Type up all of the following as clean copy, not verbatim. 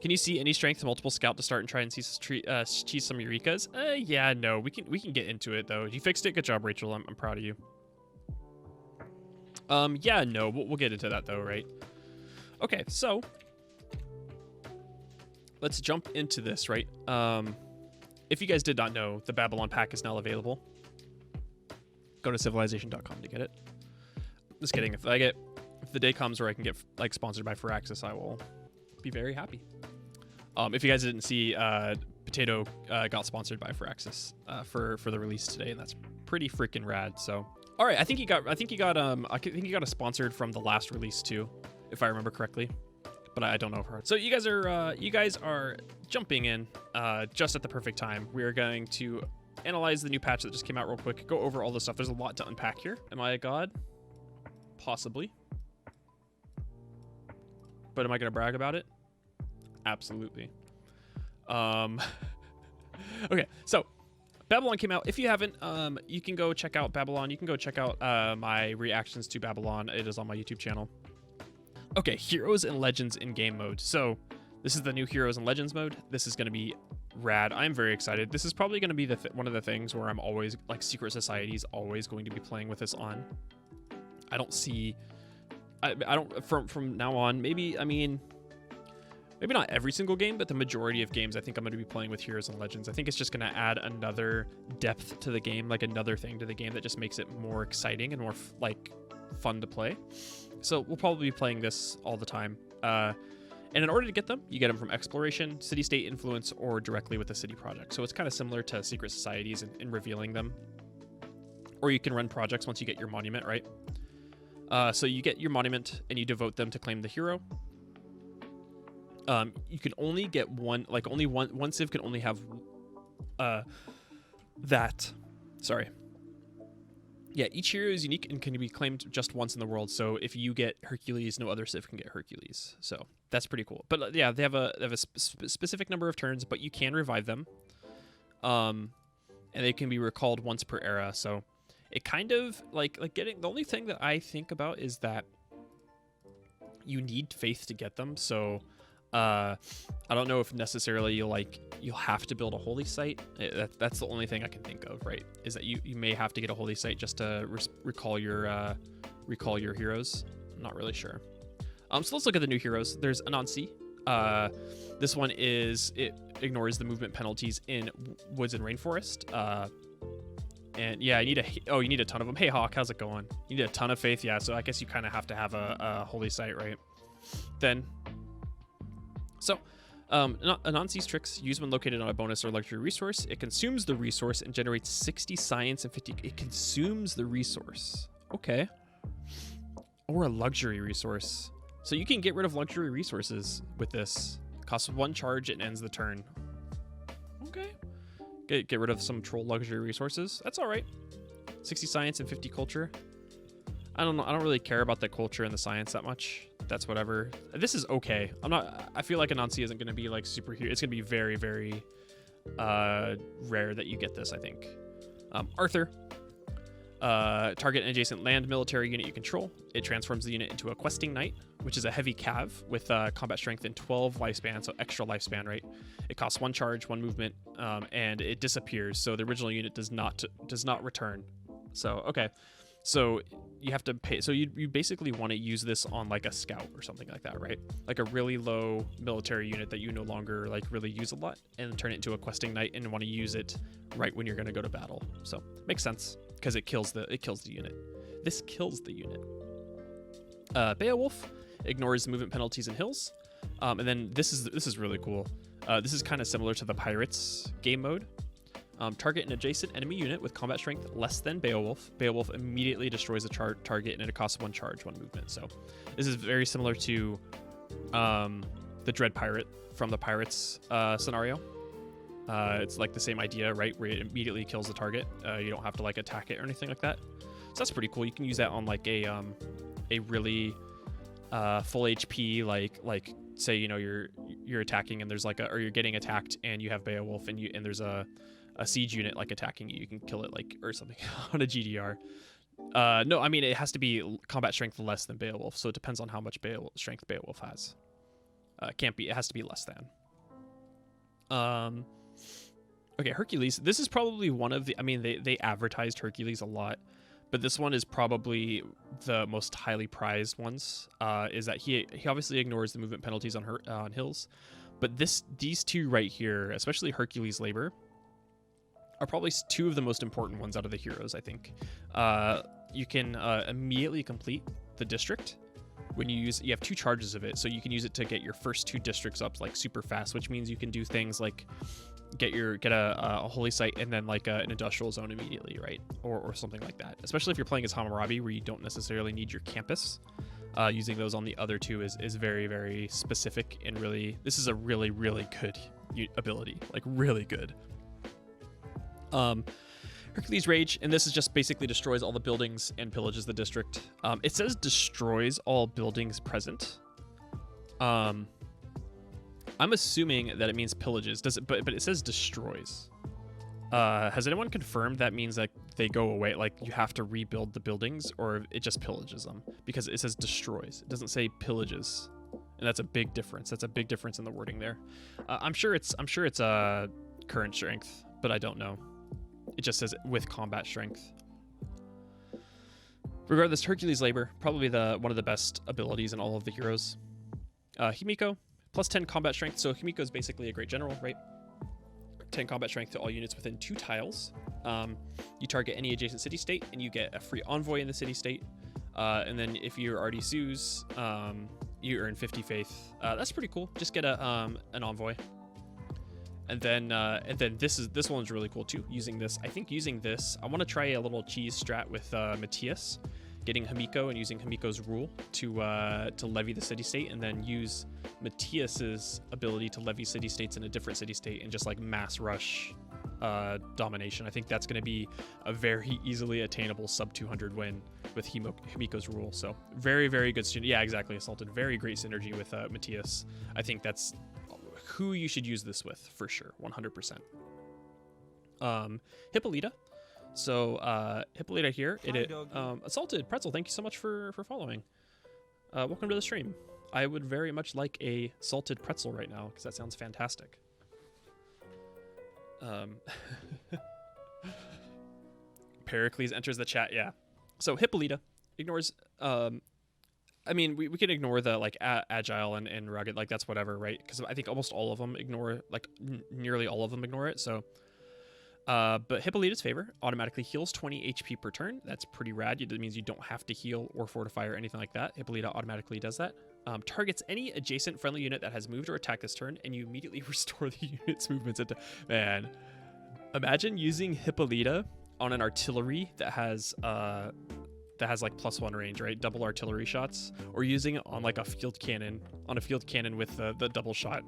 Can you see any strength to multiple scout to start and try and cheese some Eurekas? Yeah, no. We can get into it though. You fixed it. Good job, Rachel. I'm proud of you. Yeah, no. We'll get into that though, right? Okay, so let's jump into this, right? If you guys did not know, the Babylon pack is now available. Go to civilization.com to get it. Just kidding. If the day comes where I can get like sponsored by Firaxis, I will be very happy. If you guys didn't see, Potato got sponsored by Firaxis for the release today, and that's pretty freaking rad. So, all right, I think you got a sponsored from the last release too, if I remember correctly, but I don't know for her. So you guys are jumping in just at the perfect time. We are going to analyze the new patch that just came out real quick. Go over all the stuff. There's a lot to unpack here. Am I a god? Possibly. But am I gonna brag about it? Absolutely. Okay, so Babylon came out. If you haven't, you can go check out Babylon. You can go check out my reactions to Babylon. It is on my YouTube channel. Okay, Heroes and Legends in game mode. So this is the new Heroes and Legends mode. This is going to be rad. I'm very excited. This is probably going to be one of the things where I'm always, like, Secret Society is always going to be playing with this on. I don't see... I don't... From now on, maybe not every single game, but the majority of games I think I'm going to be playing with Heroes and Legends. I think it's just going to add another depth to the game, like another thing to the game that just makes it more exciting and more fun to play. So we'll probably be playing this all the time. And in order to get them, you get them from Exploration, City-State Influence, or directly with the City Project. So it's kind of similar to Secret Societies in revealing them. Or you can run projects once you get your monument, right? So you get your monument and you devote them to claim the hero. You can only get one, like only one civ can only have that. Sorry. Yeah, each hero is unique and can be claimed just once in the world. So if you get Hercules, no other civ can get Hercules. So that's pretty cool. But yeah, they have a specific number of turns, but you can revive them. And they can be recalled once per era. So it kind of like getting, the only thing that I think about is that you need faith to get them. So I don't know if necessarily you'll have to build a holy site. That's the only thing I can think of, right? Is that you may have to get a holy site just to recall your heroes. I'm not really sure. So let's look at the new heroes. There's Anansi. This one it ignores the movement penalties in woods and rainforest. And yeah, you need a ton of them. Hey Hawk, how's it going? You need a ton of faith, yeah. So I guess you kind of have to have a holy site, right? Then. So, Anansi's tricks used when located on a bonus or luxury resource. It consumes the resource and generates 60 science and 50... It consumes the resource. Okay. Or a luxury resource. So you can get rid of luxury resources with this. Costs 1 charge and ends the turn. Okay. Get rid of some troll luxury resources. That's all right. 60 science and 50 culture. I don't know. I don't really care about the culture and the science that much. That's whatever. This is okay. I feel like Anansi isn't going to be like superhero. It's going to be very, very rare that you get this, I think. Arthur. Target an adjacent land military unit you control. It transforms the unit into a questing knight, which is a heavy cav with combat strength and 12 lifespan, so extra lifespan, right? It costs 1 charge, 1 movement, and it disappears. So the original unit does not return. So okay. So you have to pay. So you basically want to use this on like a scout or something like that, right? Like a really low military unit that you no longer like really use a lot, and turn it into a questing knight and want to use it right when you're going to go to battle. So makes sense because it kills the unit. This kills the unit. Beowulf ignores movement penalties in hills, and then this is really cool. This is kind of similar to the Pirates game mode. Target an adjacent enemy unit with combat strength less than Beowulf. Beowulf immediately destroys a target and it costs 1 charge, 1 movement. So this is very similar to the Dread Pirate from the Pirates scenario. It's like the same idea, right? Where it immediately kills the target. You don't have to like attack it or anything like that. So that's pretty cool. You can use that on like a really full HP, like say, you know, you're attacking and there's like or you're getting attacked and you have Beowulf and there's a siege unit like attacking you. You can kill it like or something on a GDR. No, I mean it has to be combat strength less than Beowulf, so it depends on how much strength Beowulf has. Can't be. It has to be less than. Okay, Hercules. This is probably one of the. I mean, they advertised Hercules a lot, but this one is probably the most highly prized ones. Is that he obviously ignores the movement penalties on hills, but these two right here, especially Hercules Labor, are probably two of the most important ones out of the heroes. I think. You can immediately complete the district when you have 2 charges of it, so you can use it to get your first 2 districts up like super fast, which means you can do things like get a holy site and then like an industrial zone immediately, right? Or something like that. Especially if you're playing as Hammurabi, where you don't necessarily need your campus. Using those on the other 2 is very, very specific and really. This is a really, really good ability, like really good. Hercules Rage, and this is just basically destroys all the buildings and pillages the district. It says destroys all buildings present. I'm assuming that it means pillages. Does it? But it says destroys. Has anyone confirmed that means that they go away? Like you have to rebuild the buildings, or it just pillages them? Because it says destroys. It doesn't say pillages, and that's a big difference. That's a big difference in the wording there. I'm sure it's current strength, but I don't know. It just says with combat strength. Regardless, Hercules Labor, probably one of the best abilities in all of the heroes. Himiko, plus 10 combat strength. So Himiko is basically a great general, right? 10 combat strength to all units within 2 tiles. You target any adjacent city-state, and you get a free envoy in the city-state. And then if you're already Zeus, you earn 50 faith. That's pretty cool. Just get an envoy. And then this one's really cool too. Using this, I want to try a little cheese strat with Matthias, getting Himiko and using Himiko's rule to levy the city state, and then use Matthias's ability to levy city states in a different city state and just like mass rush domination. I think that's going to be a very easily attainable sub 200 win with Himiko's rule. So very, very good student. Yeah, exactly. Assaulted. Very great synergy with Matthias. I think that's who you should use this with for sure, 100%. Hippolyta. So Hippolyta here. Assaulted Pretzel. Thank you so much for following. Welcome to the stream. I would very much like a salted pretzel right now because that sounds fantastic. Pericles enters the chat. Yeah. So Hippolyta ignores. I mean, we can ignore the like agile and rugged, like that's whatever, right? Because I think almost all of them ignore, like nearly all of them ignore it. So, but Hippolyta's favor automatically heals 20 HP per turn. That's pretty rad. It means you don't have to heal or fortify or anything like that. Hippolyta automatically does that. Targets any adjacent friendly unit that has moved or attacked this turn, and you immediately restore the unit's movements into. Man, imagine using Hippolyta on an artillery that has like +1 range, right? Double artillery shots, or using it on like a field cannon, with the double shot.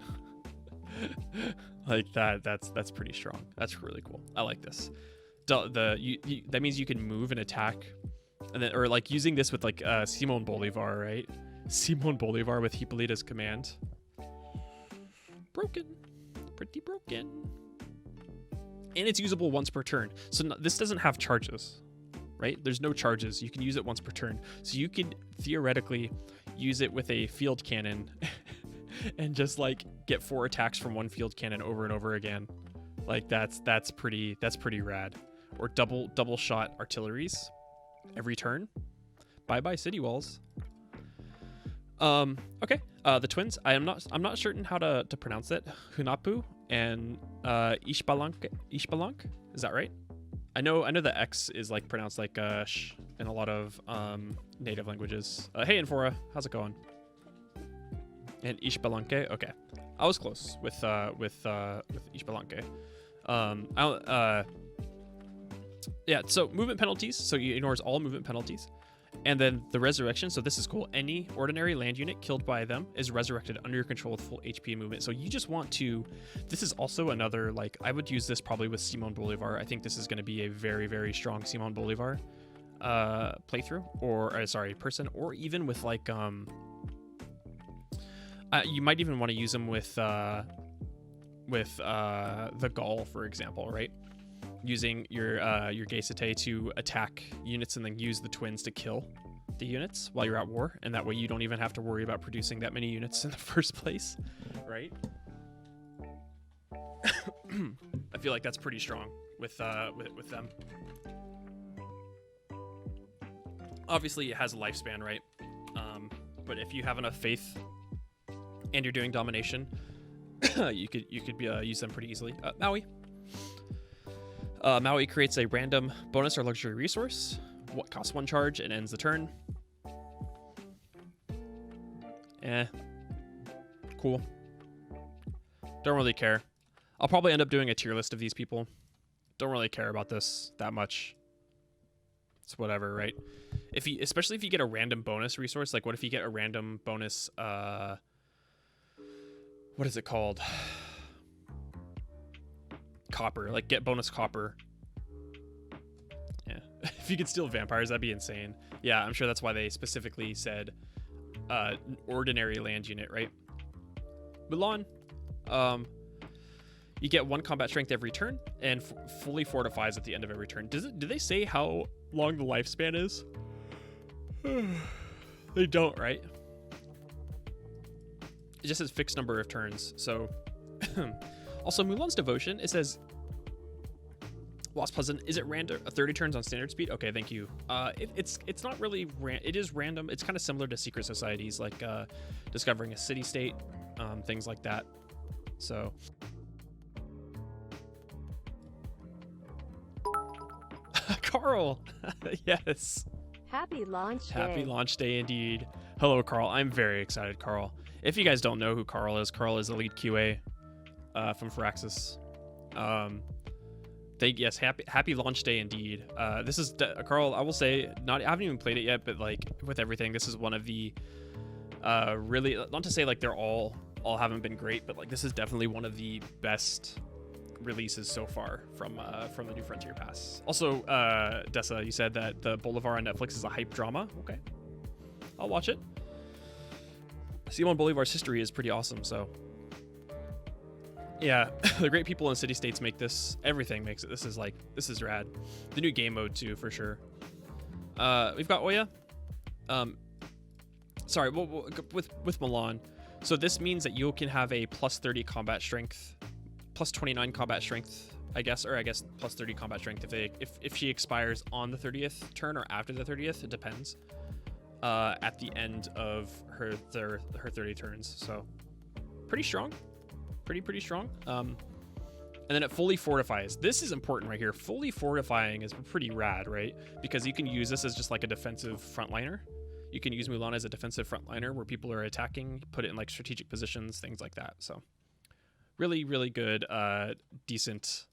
Like that's pretty strong. That's really cool. I like this. That means you can move and attack, and then, or like using this with like Simon Bolivar, right? Simon Bolivar with Hippolyta's command. Broken, pretty broken. And it's usable once per turn. So this doesn't have charges. Right? There's no charges. You can use it once per turn. So you could theoretically use it with a field cannon and just like get 4 attacks from one field cannon over and over again. Like that's pretty rad. Or double shot artilleries every turn. Bye city walls. Okay. The twins. I'm not certain how to pronounce it. Hunapu and Ishbalank. Is that right? I know the X is like pronounced like sh in a lot of native languages. Hey Infora, how's it going? And Ishbalanke, okay. I was close with Ishbalanke. Yeah, so movement penalties. So he ignores all movement penalties. And then the resurrection, so this is cool. Any ordinary land unit killed by them is resurrected under your control with full HP and movement. So you just want to, this is also another, like, I would use this probably with Simon Bolivar. I think this is going to be a very, very strong Simon Bolivar playthrough, or person, or even with like, you might even want to use them with the Gaul, for example, right? Using your Geisete to attack units and then use the twins to kill. the units while you're at war, and that way you don't even have to worry about producing that many units in the first place, right? I feel like that's pretty strong with them. Obviously, it has a lifespan, right? But if you have enough faith and you're doing domination, you could use them pretty easily. Maui. Maui creates a random bonus or luxury resource. What costs 1 charge and ends the turn. Cool. Don't really care. I'll probably end up doing a tier list of these people. Don't really care about this that much. It's whatever, right? Especially if you get a random bonus resource, like what if you get a random bonus, what is it called? Copper, like get bonus copper. Yeah. If you could steal vampires, that'd be insane. Yeah, I'm sure that's why they specifically said ordinary land unit, right? Mulan, you get 1 combat strength every turn and fully fortifies at the end of every turn. Do they say how long the lifespan is? They don't, right? It just says fixed number of turns. So also Mulan's devotion, it says Wasp Pleasant, is it random 30 turns on standard speed? Okay, thank you. It's not really it is random. It's kind of similar to secret societies, like discovering a city state, things like that. So Carl. Yes. Happy launch day. Happy launch day indeed. Hello, Carl. I'm very excited, Carl. If you guys don't know who Carl is the lead QA from Firaxis. Yes, happy launch day indeed. This is Carl. I will say, I haven't even played it yet, but like with everything, this is one of the really, not to say like they're all haven't been great, but like this is definitely one of the best releases so far from the New Frontier Pass. Also, Dessa, you said that the Bolivar on Netflix is a hype drama. Okay, I'll watch it. Simon Bolivar's history is pretty awesome, so yeah. The great people in city states make this. Everything makes it. This is rad. The new game mode too, for sure. We've got Oya. Sorry, with Milan. So this means that you can have a plus 30 combat strength, plus 29 combat strength, I guess plus 30 combat strength if she expires on the 30th turn or after the 30th, it depends. At the end of her 30 turns, so pretty strong, pretty strong. And then it fully fortifies. This is important right here. Fully fortifying is pretty rad, right? Because you can use this as just like a defensive frontliner. You can use Mulan as a defensive frontliner where people are attacking, put it in like strategic positions, things like that. So really, really good, decent.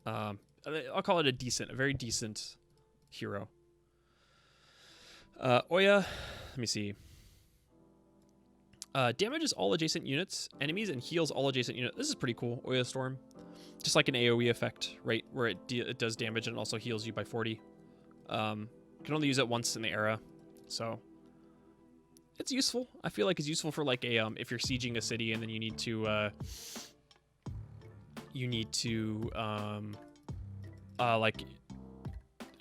I'll call it a very decent hero. Oya, let me see. Damages all adjacent units, enemies, and heals all adjacent units. This is pretty cool. Oya Storm, just like an AoE effect, right? Where it does damage and also heals you by 40. Can only use it once in the era, so it's useful. I feel like it's useful for like a if you're sieging a city and then you need to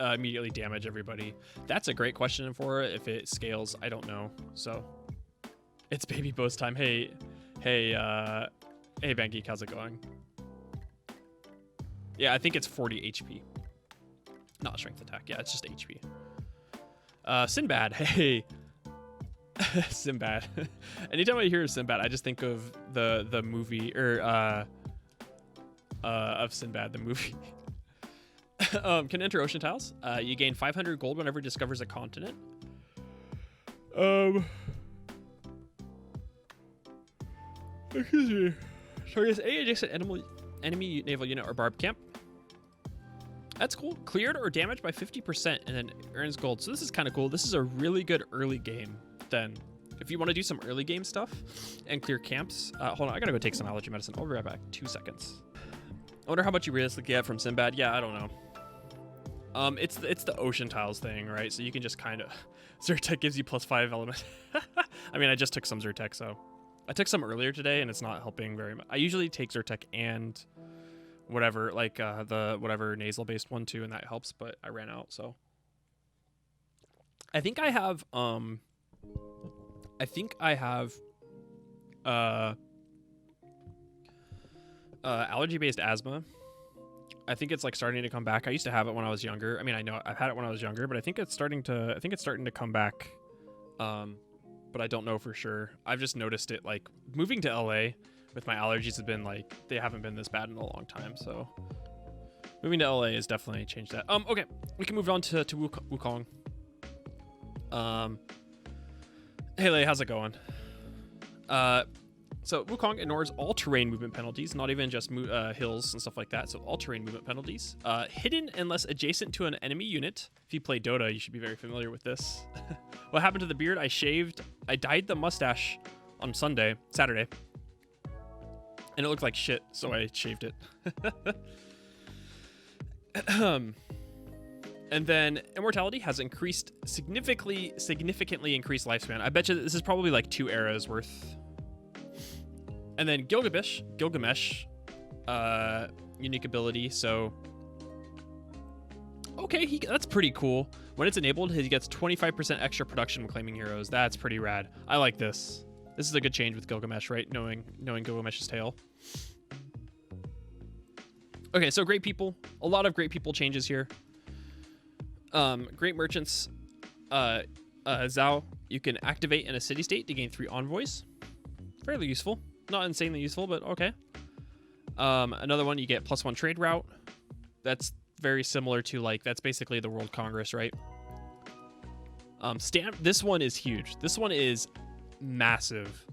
immediately damage everybody. That's a great question for it. If it scales, I don't know. So it's baby boast time. Hey, Bangeek, how's it going? Yeah, I think it's 40 HP. Not strength attack. Yeah, it's just HP. Sinbad. Hey. Sinbad. Anytime I hear of Sinbad, I just think of the movie, or of Sinbad, the movie. Can enter ocean tiles. You gain 500 gold whenever it discovers a continent. Excuse me. Targets any adjacent enemy naval unit or barbed camp. That's cool. Cleared or damaged by 50% and then earns gold. So this is kind of cool. This is a really good early game then. If you want to do some early game stuff and clear camps. Hold on, I gotta go take some allergy medicine. I'll be right back. 2 seconds. I wonder how much you realistically get from Sinbad. Yeah, I don't know. It's the ocean tiles thing, right? So you can just kind of... Zyrtec gives you plus 5 element. I mean, I just took some Zyrtec, so... I took some earlier today, and it's not helping very much. I usually take Zyrtec and whatever, like the whatever nasal-based one too, and that helps, but I ran out, so... I think I have allergy-based asthma. I think it's like starting to come back. I used to have it when I was younger. I mean, I know I've had it when I was younger, but I think it's starting to come back. But I don't know for sure. I've just noticed it, like moving to LA with my allergies have been like, they haven't been this bad in a long time. So moving to LA has definitely changed that. Okay, we can move on to Wukong. Hey Lei, how's it going? So Wukong ignores all terrain movement penalties, not even just hills and stuff like that. So all terrain movement penalties. Hidden unless adjacent to an enemy unit. If you play Dota, you should be very familiar with this. What happened to the beard? I dyed the mustache on Saturday. And it looked like shit, so I shaved it. And then immortality has increased significantly increased lifespan. I bet you this is probably like 2 eras worth. And then Gilgamesh, unique ability. So, okay, that's pretty cool. When it's enabled, he gets 25% extra production when claiming heroes. That's pretty rad. I like this. This is a good change with Gilgamesh, right? Knowing Gilgamesh's tale. Okay, so great people. A lot of great people changes here. Great merchants. Zhao, you can activate in a city state to gain 3 envoys. Fairly useful. Not insanely useful, but okay. Another one, you get +1 trade route. That's very similar to, like, that's basically the World Congress, right? This one is huge. This one is massive.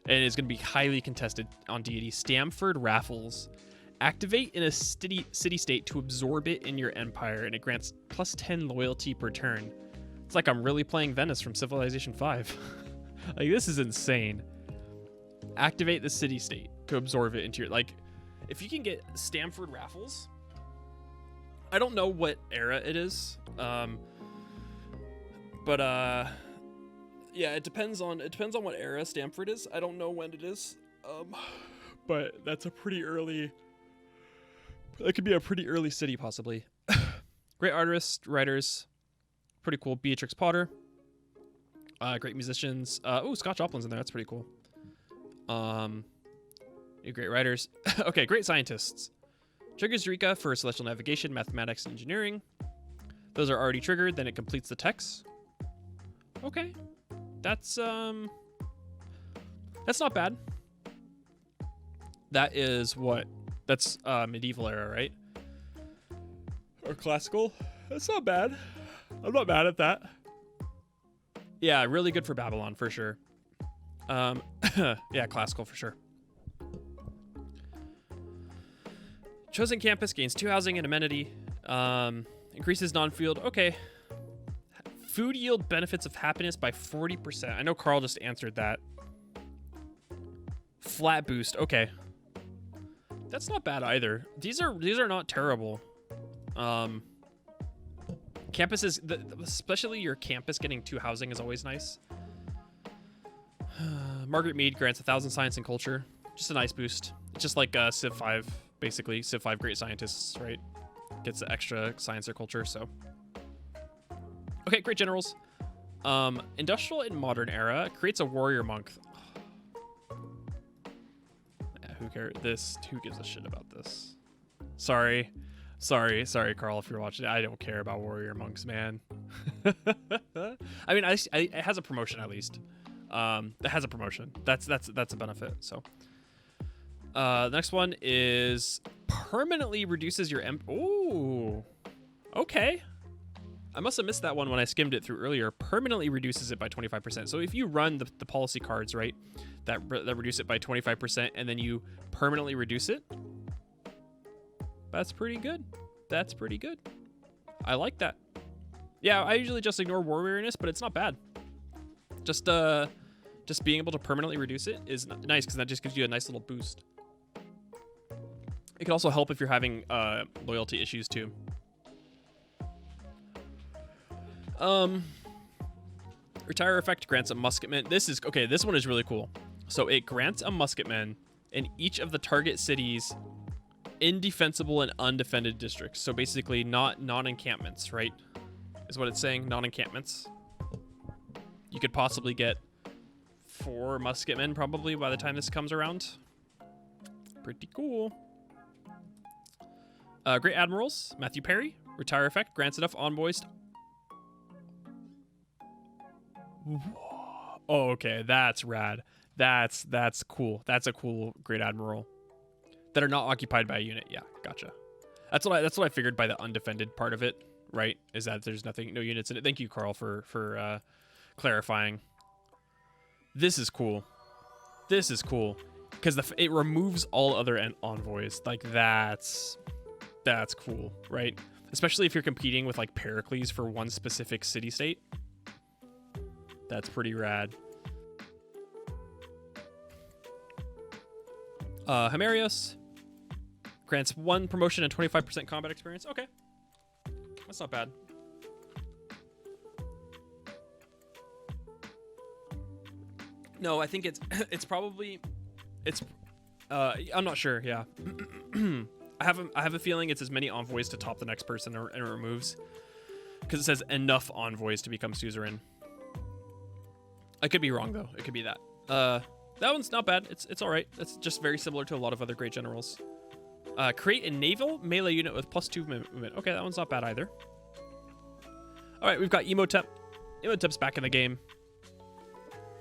And is going to be highly contested on deity. Stamford Raffles. Activate in a city state to absorb it in your empire, and it grants +10 loyalty per turn. It's like I'm really playing Venice from Civilization 5. Like, this is insane. Activate the city state to absorb it into your, like, if you can get Stamford Raffles, I don't know what era it is, but yeah, it depends on what era Stamford is. I don't know when it is, but that's a pretty early. That could be a pretty early city, possibly. Great artists, writers, pretty cool. Beatrix Potter, great musicians. Oh, Scott Joplin's in there. That's pretty cool. Great writers. Okay, great scientists. Triggers Eureka for celestial navigation, mathematics, and engineering. Those are already triggered. Then it completes the text. Okay, that's not bad. That is what. That's medieval era, right? Or classical. That's not bad. I'm not mad at that. Yeah, really good for Babylon for sure. Yeah, classical for sure. Chosen campus gains 2 housing and amenity. Increases non-field. Okay. Food yield benefits of happiness by 40%. I know Carl just answered that. Flat boost. Okay. That's not bad either. These are not terrible. Campuses, especially your campus getting 2 housing is always nice. Margaret Mead grants 1,000 science and culture. Just a nice boost. It's just like Civ 5, basically. Civ 5 great scientists, right? Gets the extra science or culture, so. Okay, great generals. Industrial and modern era creates a warrior monk. Who cares? Who gives a shit about this? Sorry, Carl, if you're watching it. I don't care about warrior monks, man. I mean, it has a promotion at least. It has a promotion. That's a benefit. So, the next one is permanently reduces your Ooh, okay. I must have missed that one when I skimmed it through earlier. Permanently reduces it by 25%. So if you run the policy cards, right, that reduce it by 25%, and then you permanently reduce it, that's pretty good. That's pretty good. I like that. Yeah, I usually just ignore war weariness, but it's not bad. Just being able to permanently reduce it is nice because that just gives you a nice little boost. It can also help if you're having loyalty issues too. Retire effect grants a musketman. This one is really cool. So it grants a musketman in each of the target cities' indefensible and undefended districts. So basically not non-encampments, right? Is what it's saying, non-encampments. You could possibly get 4 musketmen probably by the time this comes around. Pretty cool. Great Admirals, Matthew Perry, retire effect, grants enough envoys. Oh, okay, that's rad. That's cool. That's a cool Great Admiral. That are not occupied by a unit. Yeah, gotcha. That's what I figured by the undefended part of it, right? Is that there's no units in it. Thank you, Carl, for clarifying. This is cool. This is cool because it removes all other envoys. Like that's cool, right? Especially if you're competing with like Pericles for one specific city-state. That's pretty rad. Hammurabi grants 1 promotion and 25% combat experience. Okay, that's not bad. No, I think it's probably I'm not sure. Yeah, I have a feeling it's as many envoys to top the next person, and it removes because it says enough envoys to become suzerain. I could be wrong though. It could be that. That one's not bad. It's all right. It's just very similar to a lot of other great generals. Create a naval melee unit with +2 movement. Okay, that one's not bad either. All right, we've got Emotep. Emotep's back in the game.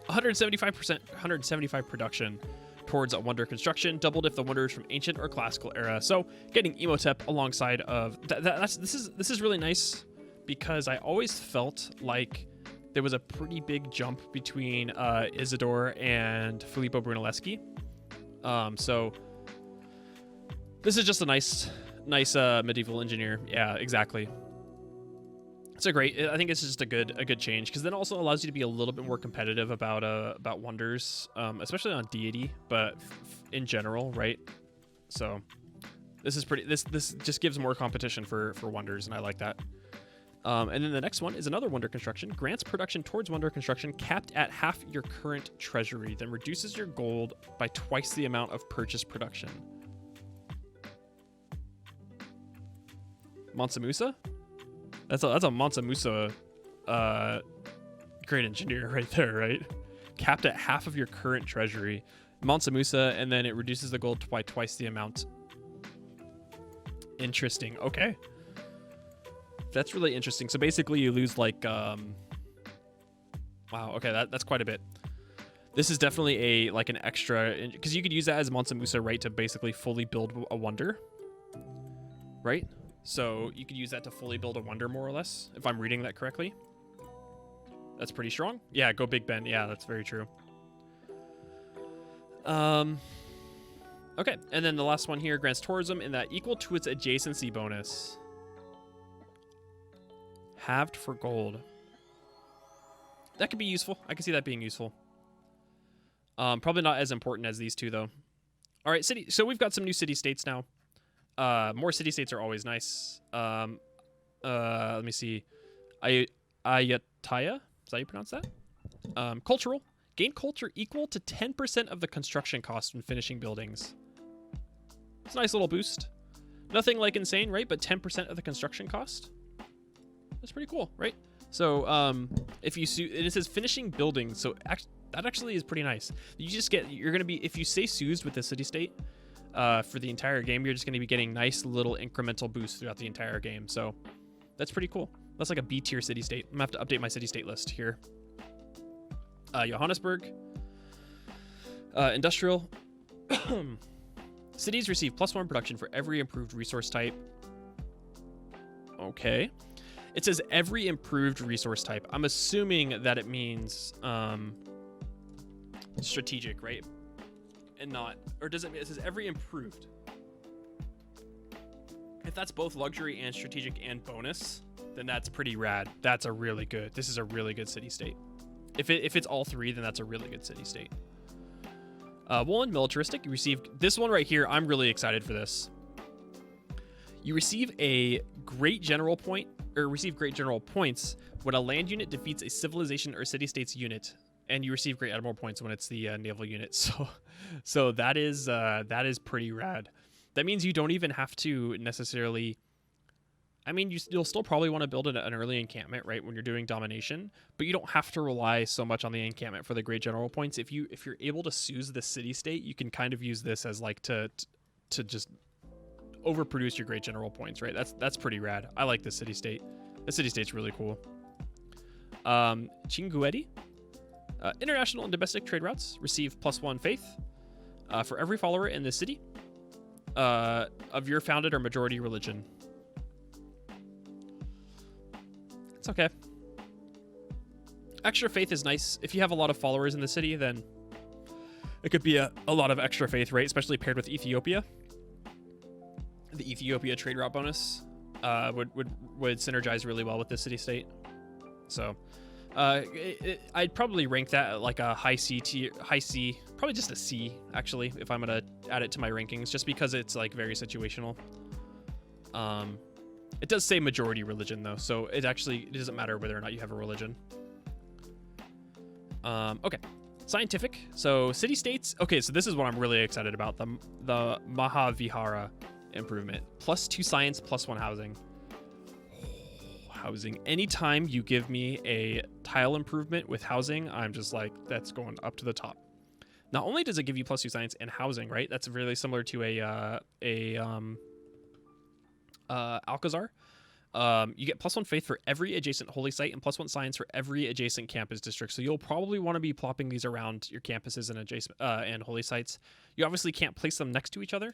175%, 175 production towards a wonder construction, doubled if the wonder is from ancient or classical era. So getting Emotep alongside of this is really nice because I always felt like there was a pretty big jump between Isidore and Filippo Brunelleschi. So this is just a nice medieval engineer. Yeah, exactly. It's a great. I think it's just a good change because then also allows you to be a little bit more competitive about wonders, especially on deity, but in general, right? So this is pretty. This just gives more competition for wonders, and I like that. And then the next one is another wonder construction. Grants production towards wonder construction capped at half your current treasury, then reduces your gold by twice the amount of purchase production. Mansa Musa? That's a Mansa Musa great engineer right there, right? Capped at half of your current treasury. Mansa Musa, and then it reduces the gold by twice the amount. Interesting. Okay. That's really interesting. So basically you lose like wow, okay, that's quite a bit. This is definitely an extra, because you could use that as Mansa Musa, right, to basically fully build a wonder, right? So you could use that to fully build a wonder, more or less, if I'm reading that correctly. That's pretty strong. Yeah, go Big Ben. Yeah, that's very true. Okay, and then the last one here grants tourism in that equal to its adjacency bonus. Halved for gold. That could be useful. I can see that being useful. Probably not as important as these two, though. All right, city. So we've got some new city-states now. More city-states are always nice. Let me see. Ayutthaya? Is that how you pronounce that? Cultural. Gain culture equal to 10% of the construction cost when finishing buildings. It's a nice little boost. Nothing like insane, right? But 10% of the construction cost. That's pretty cool, right? So if you it says finishing buildings, so that actually is pretty nice. You're gonna be, if you stay soothed with the city-state for the entire game, you're just gonna be getting nice little incremental boosts throughout the entire game. So that's pretty cool. That's like a B tier city-state. I'm gonna have to update my city-state list here. Johannesburg. Industrial. Cities receive +1 production for every improved resource type. Okay. It says every improved resource type. I'm assuming that it means strategic, right? And not, or does it mean it says every improved? If that's both luxury and strategic and bonus, then that's pretty rad. This is a really good city-state. If it's all three, then that's a really good city-state. Woolen, militaristic. You receive this one right here. I'm really excited for this. You receive a great general point, or receive great general points when a land unit defeats a civilization or city-state's unit, and you receive great admiral points when it's the naval unit. So that is pretty rad. That means you don't even have to necessarily I mean, you'll still probably want to build an early encampment, right, when you're doing domination, but you don't have to rely so much on the encampment for the great general points. If you're able to Suze the city-state, you can kind of use this as like to just overproduce your great general points, right? That's pretty rad. I like the city-state. The city-state's really cool. Chinguetti. International and domestic trade routes receive +1 faith for every follower in the city of your founded or majority religion. It's okay. Extra faith is nice. If you have a lot of followers in the city, then it could be a lot of extra faith, right? Especially paired with Ethiopia. The Ethiopia trade route bonus would synergize really well with the city-state. So I'd probably rank that at like a high C, probably just a C, actually, if I'm going to add it to my rankings, just because it's like very situational. It does say majority religion, though, so it doesn't matter whether or not you have a religion. Okay. Scientific. So city-states. Okay, so this is what I'm really excited about. The Mahavihara improvement. +2 science, +1 housing. Housing. Anytime you give me a tile improvement with housing, I'm just like, that's going up to the top. Not only does it give you +2 science and housing, right? That's really similar to Alcazar. You get +1 faith for every adjacent holy site and +1 science for every adjacent campus district. So you'll probably want to be plopping these around your campuses and adjacent and holy sites. You obviously can't place them next to each other,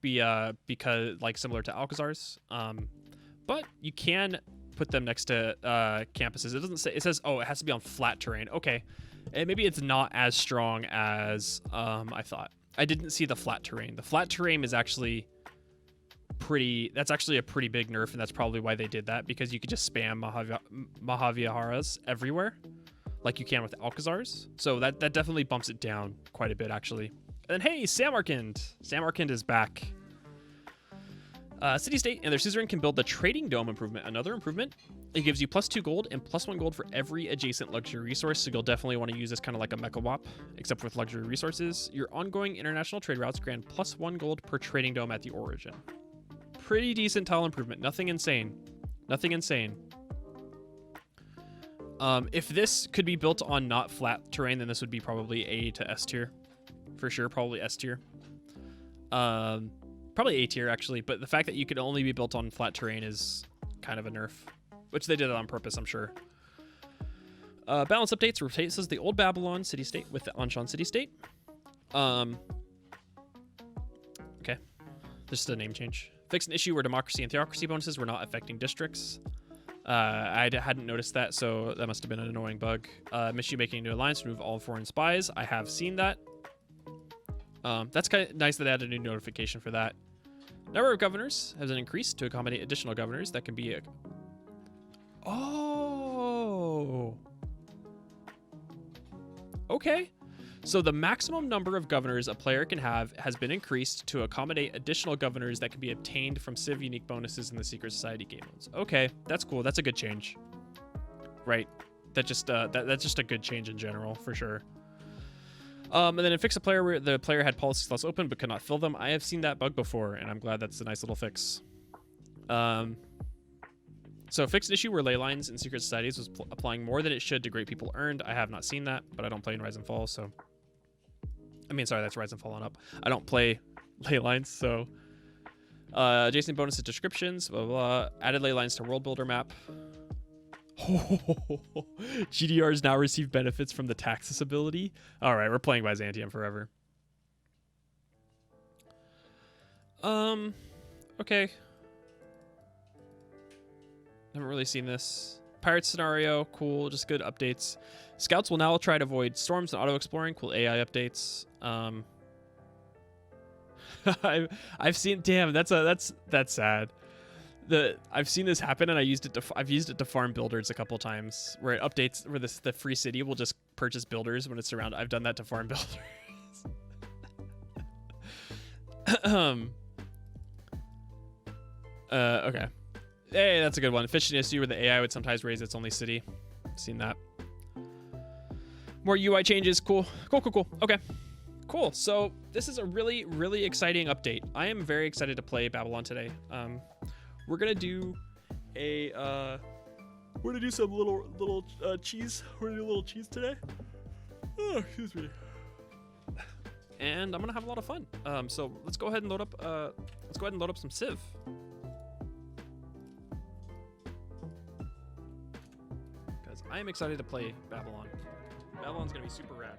because like similar to Alcazar's. But you can put them next to campuses. It doesn't say. It says, oh, it has to be on flat terrain. Okay, and maybe it's not as strong as I thought. I didn't see the flat terrain. The flat terrain is actually that's actually a pretty big nerf, and that's probably why they did that, because you could just spam Mahaviharas everywhere like you can with Alcazar's. So that definitely bumps it down quite a bit, actually. And then, hey, Samarkand is back. City-state and their suzerain can build the trading dome improvement. Another improvement. It gives you +2 gold and +1 gold for every adjacent luxury resource, so you'll definitely want to use this kind of like a mecha wop, except with luxury resources. Your ongoing international trade routes grant +1 gold per trading dome at the origin. Pretty decent tile improvement. Nothing insane. If this could be built on not flat terrain, then this would be probably A to S tier. For sure, probably S tier. Probably A tier, actually, but the fact that you could only be built on flat terrain is kind of a nerf, which they did on purpose, I'm sure. Balance updates replaces the old Babylon city-state with the Anshan city-state. Okay, just a name change. Fix an issue where democracy and theocracy bonuses were not affecting districts. I hadn't noticed that, so that must have been an annoying bug. Miss you making a new alliance, remove all foreign spies. I have seen that. That's kind of nice that they added a new notification for that. Number of governors has been increased to accommodate additional governors that can be Oh. Okay. So the maximum number of governors a player can have has been increased to accommodate additional governors that can be obtained from Civ unique bonuses in the Secret Society game modes. Okay, that's cool. That's a good change. Right. That's just a good change in general, for sure. And then fix a player where the player had policy slots open but could not fill them. I have seen that bug before, and I'm glad that's a nice little fix. So fix an issue where ley lines in Secret Societies was applying more than it should to great people earned. I have not seen that, but I don't play in Rise and Fall, so... I mean, sorry, that's Rise and Fall on up. I don't play ley lines, so... adjacent bonuses descriptions, blah, blah, blah. Added ley lines to World Builder map. GDRs now receive benefits from the Taxus ability. All right, we're playing Byzantium forever. Okay. Haven't really seen this. Pirate scenario, cool, just good updates. Scouts will now try to avoid storms and auto-exploring, cool AI updates. I've seen, damn, that's sad. I've seen this happen, and I've used it to farm builders a couple times, where it updates where the free city will just purchase builders when it's around. I've done that to farm builders. Okay. Hey, that's a good one. Fishing issue where the AI would sometimes raise its only city. Seen that. More UI changes. Cool. Okay. Cool. So this is a really, really exciting update. I am very excited to play Babylon today. We're going to do we're gonna do some little cheese. We're gonna do a little cheese today. Oh, excuse me. And I'm gonna have a lot of fun. So let's go ahead and load up some Civ. Because I am excited to play Babylon. Babylon's gonna be super rad.